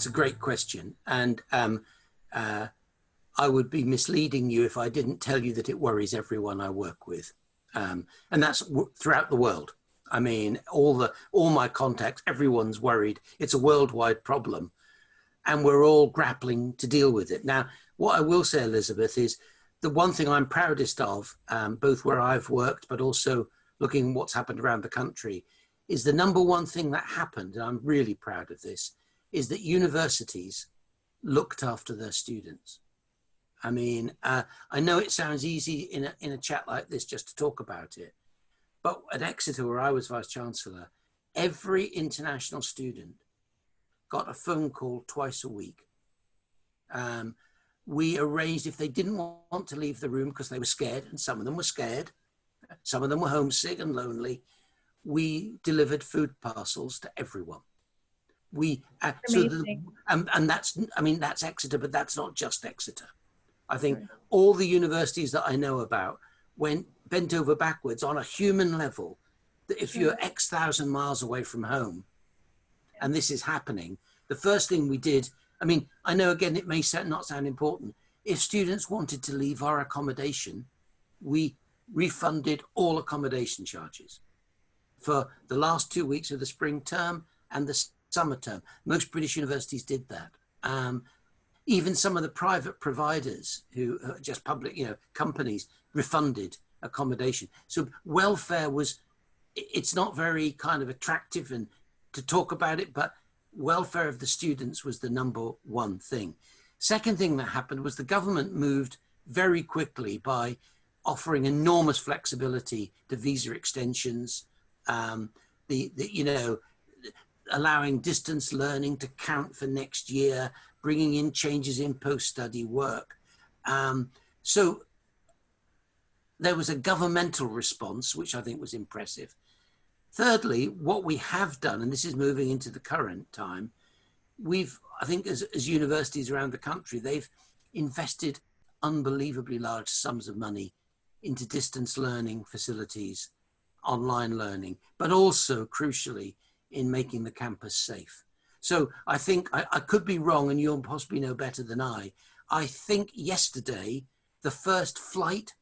that's a great question. And I would be misleading you if I didn't tell you that it worries everyone I work with. And that's throughout the world. I mean, all my contacts, everyone's worried. It's a worldwide problem, and we're all grappling to deal with it. Now, what I will say, Elizabeth, is the one thing I'm proudest of, both where I've worked, but also looking at what's happened around the country, is the number one thing that happened, and I'm really proud of this, is that universities looked after their students. I mean, I know it sounds easy in a chat like this just to talk about it, but at Exeter, where I was Vice-Chancellor, every international student got a phone call twice a week. We arranged, if they didn't want to leave the room because they were scared, and some of them were scared, some of them were homesick and lonely, we delivered food parcels to everyone. And that's, I mean, that's Exeter, but that's not just Exeter. I think all the universities that I know about went bent over backwards on a human level, that if you're X thousand miles away from home and this is happening, the first thing we did, I mean, I know again, it may not sound important. If students wanted to leave our accommodation, we refunded all accommodation charges for the last 2 weeks of the spring term and the summer term. Most British universities did that. Even some of the private providers who are just public, companies refunded accommodation. So welfare was, it's not very kind of attractive and to talk about it, but welfare of the students was the number one thing. Second thing that happened was the government moved very quickly by offering enormous flexibility to visa extensions, allowing distance learning to count for next year, bringing in changes in post-study work. So there was a governmental response, which I think was impressive. Thirdly, what we have done, and this is moving into the current time, I think as universities around the country, they've invested unbelievably large sums of money into distance learning facilities, online learning, but also crucially in making the campus safe. So I think, I could be wrong and you'll possibly know better than I think yesterday, the first flight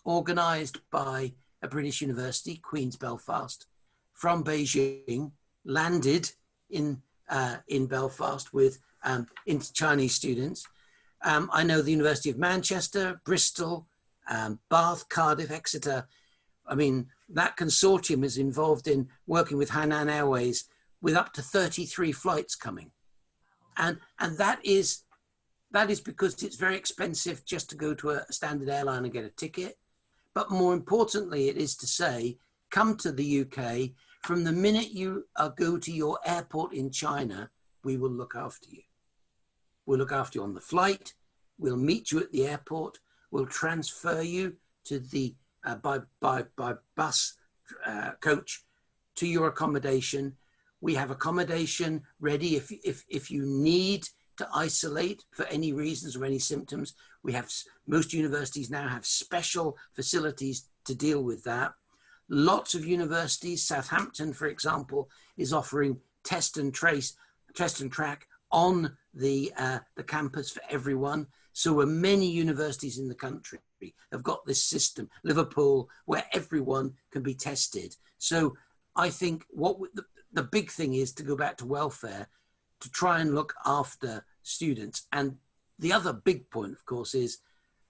organized by a British university, Queen's Belfast, from Beijing, landed in Belfast with Chinese students. I know the University of Manchester, Bristol, Bath, Cardiff, Exeter. I mean, that consortium is involved in working with Hainan Airways with up to 33 flights coming. And that is because it's very expensive just to go to a standard airline and get a ticket. But more importantly, it is to say, come to the UK, from the minute you go to your airport in China, we will look after you. We'll look after you on the flight. We'll meet you at the airport. We'll transfer you to the by bus coach to your accommodation. We have accommodation ready if you need to isolate for any reasons or any symptoms. We have, most universities now have special facilities to deal with that. Lots of universities, Southampton, for example, is offering test and track on the campus for everyone. So many universities in the country have got this system, Liverpool, where everyone can be tested. So I think the big thing is to go back to welfare, to try and look after students. And the other big point, of course, is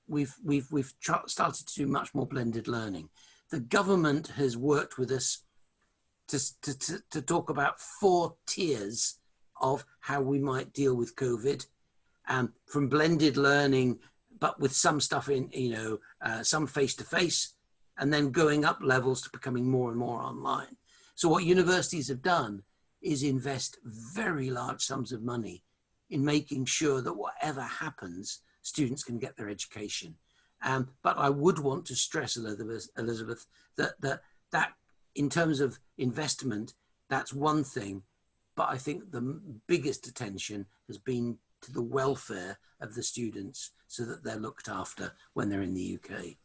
we've started to do much more blended learning. The government has worked with us to talk about 4 tiers of how we might deal with COVID, from blended learning, but with some stuff in, some face-to-face, and then going up levels to becoming more and more online. So what universities have done is invest very large sums of money in making sure that whatever happens, students can get their education. But I would want to stress, Elizabeth, that in terms of investment, that's one thing. But I think the biggest attention has been to the welfare of the students so that they're looked after when they're in the UK.